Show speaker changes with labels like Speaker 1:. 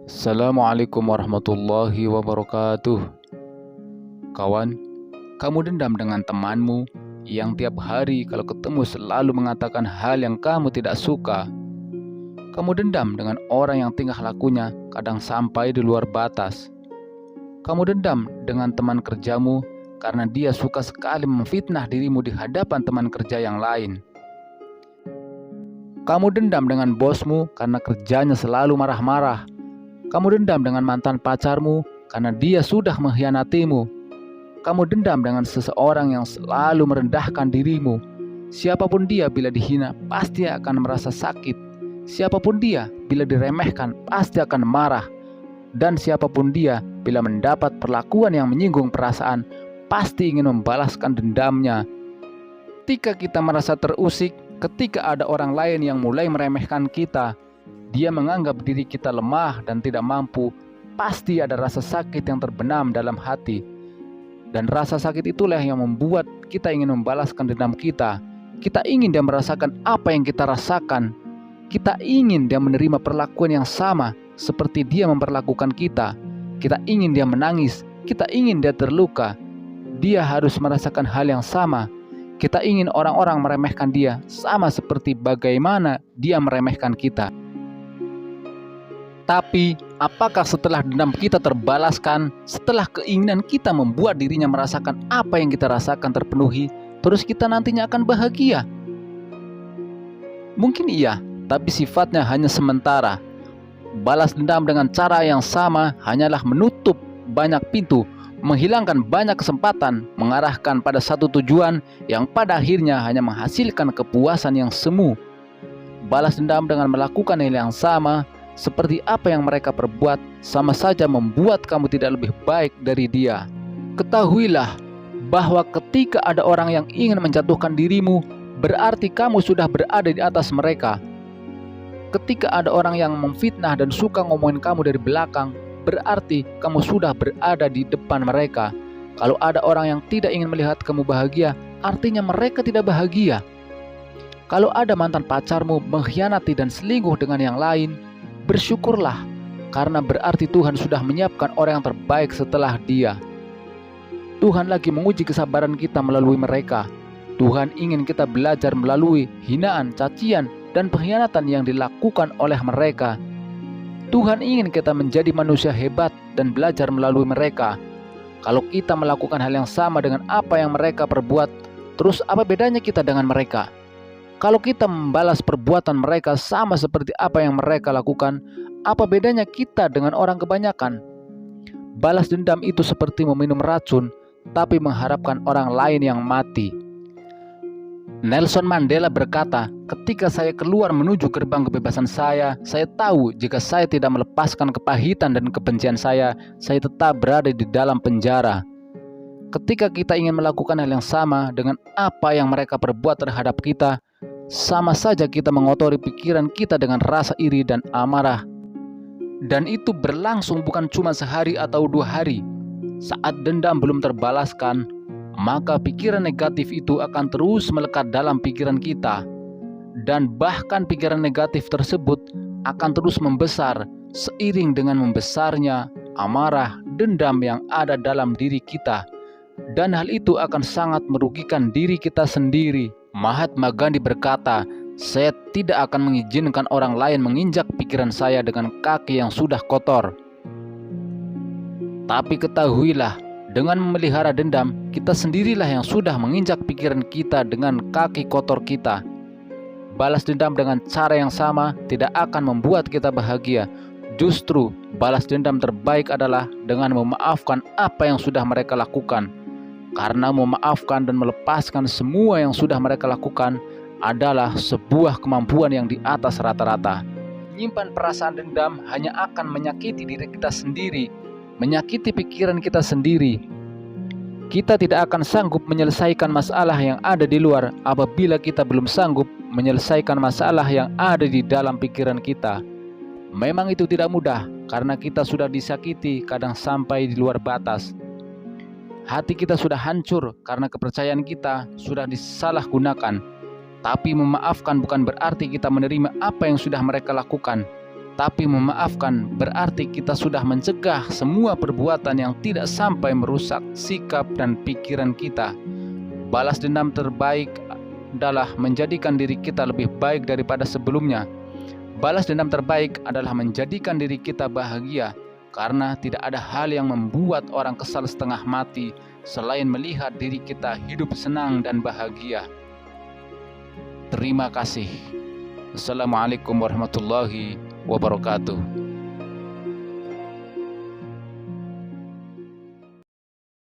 Speaker 1: Assalamualaikum warahmatullahi wabarakatuh. Kawan, kamu dendam dengan temanmu yang tiap hari kalau ketemu selalu mengatakan hal yang kamu tidak suka. Kamu dendam dengan orang yang tingkah lakunya kadang sampai di luar batas. Kamu dendam dengan teman kerjamu karena dia suka sekali memfitnah dirimu di hadapan teman kerja yang lain. Kamu dendam dengan bosmu karena kerjanya selalu marah-marah. Kamu dendam dengan mantan pacarmu karena dia sudah mengkhianatimu. Kamu dendam dengan seseorang yang selalu merendahkan dirimu. Siapapun dia bila dihina pasti akan merasa sakit. Siapapun dia bila diremehkan pasti akan marah. Dan siapapun dia bila mendapat perlakuan yang menyinggung perasaan pasti ingin membalaskan dendamnya. Ketika kita merasa terusik, ketika ada orang lain yang mulai meremehkan kita, dia menganggap diri kita lemah dan tidak mampu, pasti ada rasa sakit yang terbenam dalam hati. Dan rasa sakit itulah yang membuat kita ingin membalaskan dendam kita. Kita ingin dia merasakan apa yang kita rasakan. Kita ingin dia menerima perlakuan yang sama seperti dia memperlakukan kita. Kita ingin dia menangis. Kita ingin dia terluka. Dia harus merasakan hal yang sama. Kita ingin orang-orang meremehkan dia sama seperti bagaimana dia meremehkan kita. Tapi, apakah setelah dendam kita terbalaskan, setelah keinginan kita membuat dirinya merasakan apa yang kita rasakan terpenuhi, terus kita nantinya akan bahagia? Mungkin iya, tapi sifatnya hanya sementara. Balas dendam dengan cara yang sama hanyalah menutup banyak pintu, menghilangkan banyak kesempatan, mengarahkan pada satu tujuan yang pada akhirnya hanya menghasilkan kepuasan yang semu. Balas dendam dengan melakukan hal yang sama, seperti apa yang mereka perbuat, sama saja membuat kamu tidak lebih baik dari dia. Ketahuilah bahwa ketika ada orang yang ingin menjatuhkan dirimu, berarti kamu sudah berada di atas mereka. Ketika ada orang yang memfitnah dan suka ngomongin kamu dari belakang, berarti kamu sudah berada di depan mereka. Kalau ada orang yang tidak ingin melihat kamu bahagia, artinya mereka tidak bahagia. Kalau ada mantan pacarmu mengkhianati dan selingkuh dengan yang lain, bersyukurlah, karena berarti Tuhan sudah menyiapkan orang yang terbaik setelah dia. Tuhan lagi menguji kesabaran kita melalui mereka. Tuhan ingin kita belajar melalui hinaan, cacian, dan pengkhianatan yang dilakukan oleh mereka. Tuhan ingin kita menjadi manusia hebat dan belajar melalui mereka. Kalau kita melakukan hal yang sama dengan apa yang mereka perbuat, terus apa bedanya kita dengan mereka? Kalau kita membalas perbuatan mereka sama seperti apa yang mereka lakukan, apa bedanya kita dengan orang kebanyakan? Balas dendam itu seperti meminum racun, tapi mengharapkan orang lain yang mati. Nelson Mandela berkata, ketika saya keluar menuju gerbang kebebasan saya tahu jika saya tidak melepaskan kepahitan dan kebencian saya tetap berada di dalam penjara. Ketika kita ingin melakukan hal yang sama dengan apa yang mereka perbuat terhadap kita, sama saja kita mengotori pikiran kita dengan rasa iri dan amarah. Dan itu berlangsung bukan cuma sehari atau 2 hari. Saat dendam belum terbalaskan, maka pikiran negatif itu akan terus melekat dalam pikiran kita. Dan bahkan pikiran negatif tersebut akan terus membesar seiring dengan membesarnya amarah, dendam yang ada dalam diri kita. Dan hal itu akan sangat merugikan diri kita sendiri. Mahatma Gandhi berkata, saya tidak akan mengizinkan orang lain menginjak pikiran saya dengan kaki yang sudah kotor. Tapi ketahuilah, dengan memelihara dendam, kita sendirilah yang sudah menginjak pikiran kita dengan kaki kotor kita. Balas dendam dengan cara yang sama tidak akan membuat kita bahagia. Justru, balas dendam terbaik adalah dengan memaafkan apa yang sudah mereka lakukan. Karena memaafkan dan melepaskan semua yang sudah mereka lakukan adalah sebuah kemampuan yang di atas rata-rata. Menyimpan perasaan dendam hanya akan menyakiti diri kita sendiri, menyakiti pikiran kita sendiri. Kita tidak akan sanggup menyelesaikan masalah yang ada di luar apabila kita belum sanggup menyelesaikan masalah yang ada di dalam pikiran kita. Memang itu tidak mudah karena kita sudah disakiti kadang sampai di luar batas. Hati kita sudah hancur karena kepercayaan kita sudah disalahgunakan. Tapi memaafkan bukan berarti kita menerima apa yang sudah mereka lakukan. Tapi memaafkan berarti kita sudah mencegah semua perbuatan yang tidak sampai merusak sikap dan pikiran kita. Balas dendam terbaik adalah menjadikan diri kita lebih baik daripada sebelumnya. Balas dendam terbaik adalah menjadikan diri kita bahagia, karena tidak ada hal yang membuat orang kesal setengah mati selain melihat diri kita hidup senang dan bahagia. Terima kasih. Assalamualaikum warahmatullahi wabarakatuh.